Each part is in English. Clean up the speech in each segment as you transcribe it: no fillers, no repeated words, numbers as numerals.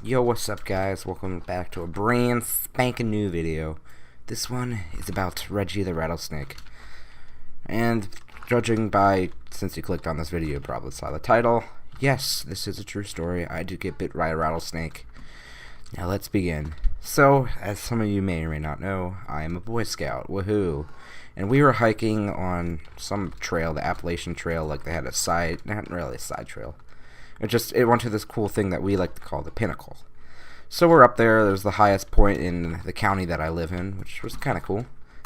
Yo, what's up guys? Welcome back to a brand spanking new video. This one is about Reggie the Rattlesnake. And judging by, since you clicked on this video, you probably saw the title. Yes, this is a true story. I do get bit by a rattlesnake. Now let's begin. So, as some of you may or may not know, I am a Boy Scout. Woohoo! And we were hiking on some trail, the Appalachian Trail, like they had a side, not really a side trail. It went to this cool thing that we like to call the pinnacle. So we're up there. There's the highest point in the county that I live in, which was kind of cool.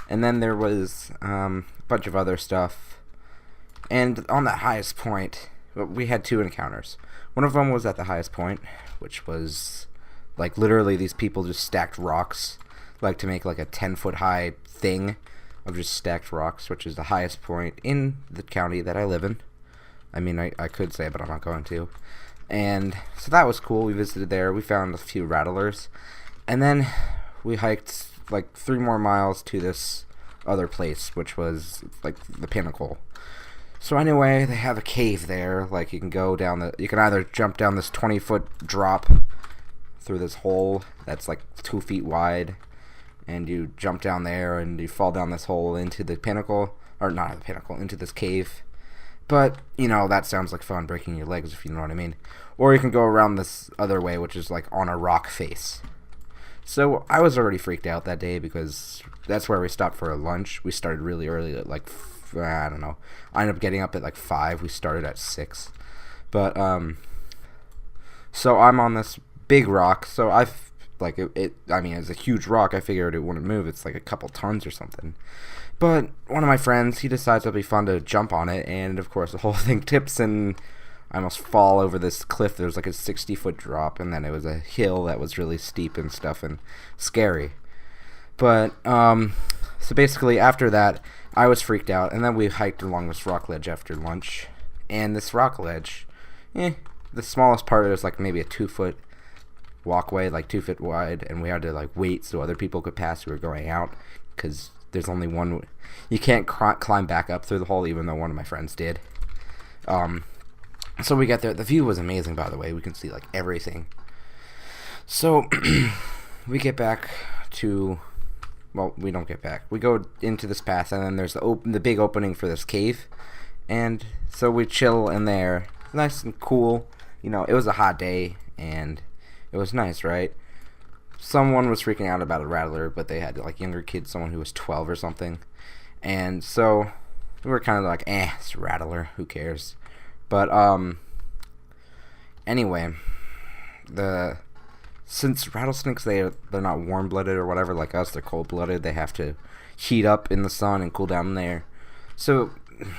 And then there was a bunch of other stuff. And on that highest point, we had two encounters. One of them was at the highest point, which was like literally these people just stacked rocks, like to make like a 10-foot high thing of just stacked rocks, which is the highest point in the county that I live in. I mean, I could say, but I'm not going to. And so that was cool. We visited there. We found a few rattlers. And then we hiked like 3 more miles to this other place, which was like the pinnacle. So anyway, they have a cave there. Like you can go down you can either jump down this 20-foot drop through this hole that's like 2 feet wide. And you jump down there and you fall down this hole into the pinnacle. Or not the pinnacle, into this cave. But, you know, that sounds like fun, breaking your legs, if you know what I mean. Or you can go around this other way, which is like on a rock face. So I was already freaked out that day because that's where we stopped for a lunch. We started really early at like, I don't know. I ended up getting up at like 5. We started at 6. But, so I'm on this big rock. So I mean, it's a huge rock. I figured it wouldn't move. It's like a couple tons or something. But one of my friends, he decides it'll be fun to jump on it, and of course the whole thing tips and I almost fall over this cliff. There was like a 60-foot drop, and then it was a hill that was really steep and stuff and scary. But so basically after that I was freaked out, and then we hiked along this rock ledge after lunch. And this rock ledge, the smallest part of it was like maybe a 2-foot walkway, like 2 feet wide, and we had to like wait so other people could pass who were going out, because there's only one. You can't climb back up through the hole, even though one of my friends did. So we got there. The view was amazing, by the way. We can see like everything. So we get back to, well, we don't get back. We go into this path, and then there's the big opening for this cave, and so we chill in there. Nice and cool. You know, it was a hot day, and it was nice, right? Someone was freaking out about a rattler, but they had like younger kids, someone who was 12 or something. And so we were kind of like, it's a rattler, who cares? But anyway, since rattlesnakes, they're not warm-blooded or whatever like us, they're cold-blooded. They have to heat up in the sun and cool down there. So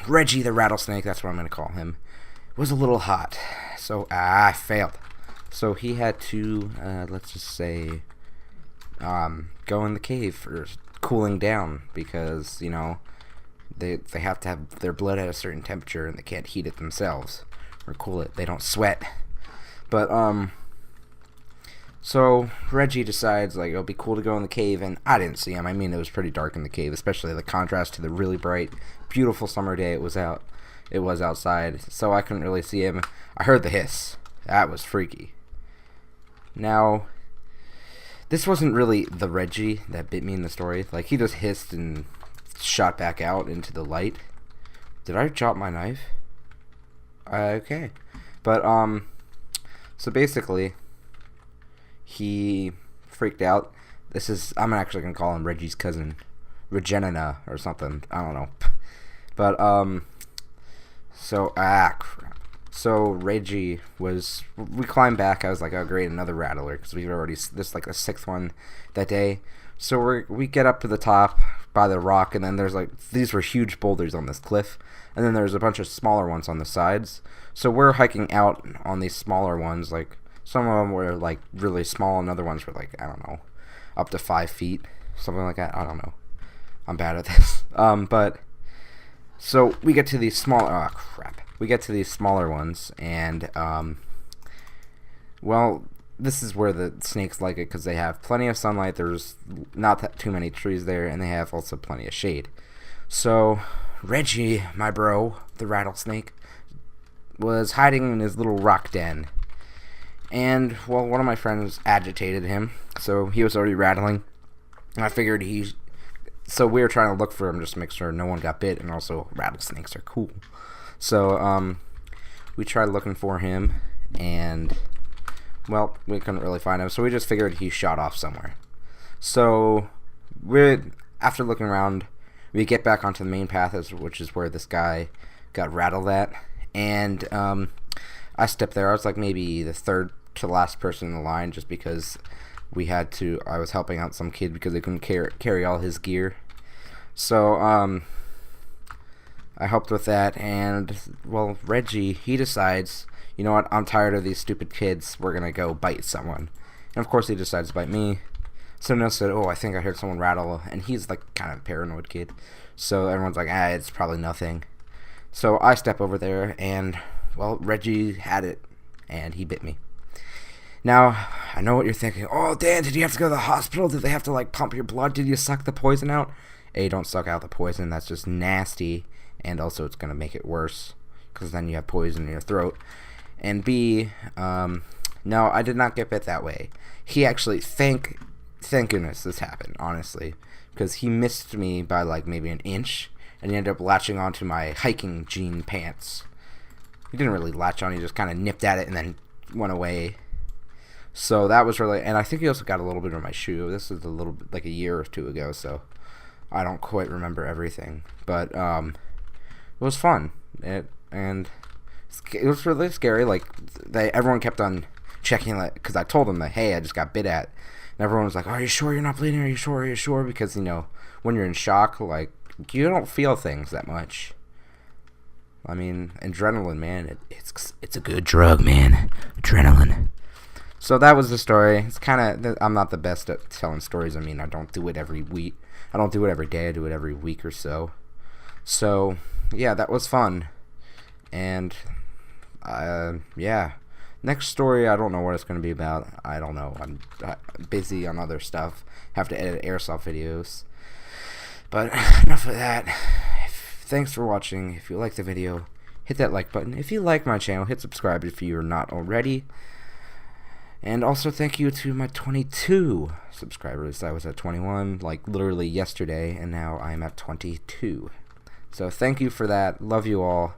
Reggie the rattlesnake, that's what I'm going to call him, was a little hot. So I failed. So he had to, let's just say, go in the cave for cooling down, because, you know, they have to have their blood at a certain temperature, and they can't heat it themselves or cool it. They don't sweat. But, so Reggie decides, like, it'll be cool to go in the cave, and I didn't see him. I mean, it was pretty dark in the cave, especially the contrast to the really bright, beautiful summer day it was outside, so I couldn't really see him. I heard the hiss. That was freaky. Now, this wasn't really the Reggie that bit me in the story. Like, he just hissed and shot back out into the light. Did I drop my knife? Okay. But, so basically, he freaked out. I'm actually going to call him Reggie's cousin. Regenina or something. I don't know. But, so, crap. So Reggie we climbed back. I was like, oh great, another rattler, because we've already, this is like the 6th one that day. So we get up to the top by the rock, and then there's like, these were huge boulders on this cliff, and then there's a bunch of smaller ones on the sides. So we're hiking out on these smaller ones. Like, some of them were like really small, and other ones were like, I don't know, up to 5 feet, something like that. I don't know. I'm bad at this. But so we get to these smaller. Oh crap. We get to these smaller ones, and, well, this is where the snakes like it, because they have plenty of sunlight, there's not too many trees there, and they have also plenty of shade. So Reggie, my bro, the rattlesnake, was hiding in his little rock den, And, well, one of my friends agitated him, so he was already rattling. And I figured so we were trying to look for him just to make sure no one got bit, and also rattlesnakes are cool. So, we tried looking for him, and, well, we couldn't really find him, so we just figured he shot off somewhere. So, after looking around, we get back onto the main path, which is where this guy got rattled at, and I stepped there. I was like maybe the third to last person in the line, just because I was helping out some kid because they couldn't carry all his gear. So I helped with that, and, well, Reggie, he decides, you know what, I'm tired of these stupid kids, we're gonna go bite someone. And of course he decides to bite me. Someone else said, oh, I think I heard someone rattle, and he's like kind of a paranoid kid, so everyone's like, it's probably nothing. So I step over there, and, well, Reggie had it, and he bit me. Now, I know what you're thinking. Oh, Dan, did you have to go to the hospital? Did they have to, like, pump your blood? Did you suck the poison out? A, don't suck out the poison. That's just nasty, and also it's going to make it worse, because then you have poison in your throat. And B, no, I did not get bit that way. He actually, thank goodness this happened, honestly, because he missed me by, like, maybe an inch, and he ended up latching onto my hiking jean pants. He didn't really latch on, he just kind of nipped at it and then went away. So that was really, and I think he also got a little bit on my shoe. This is a little bit, like a year or two ago, so I don't quite remember everything. But it was fun, and it was really scary. Like, everyone kept on checking, like, because I told them that, hey, I just got bit at. And everyone was like, are you sure you're not bleeding? Are you sure? Are you sure? Because, you know, when you're in shock, like, you don't feel things that much. I mean, adrenaline, man, it's a good drug, man. Adrenaline. So that was the story. It's kind of, I'm not the best at telling stories. I mean, I don't do it every week. I don't do it every day. I do it every week or so. So, yeah, that was fun. And, yeah. Next story, I don't know what it's going to be about. I don't know. I'm busy on other stuff. Have to edit airsoft videos. But enough of that. Thanks for watching. If you liked the video, hit that like button. If you like my channel, hit subscribe if you're not already. And also thank you to my 22 subscribers. I was at 21 like literally yesterday, and now I'm at 22. So thank you for that. Love you all,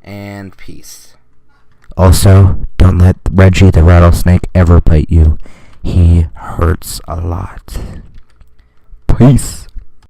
and peace. Also, don't let Reggie the rattlesnake ever bite you. He hurts a lot. Peace.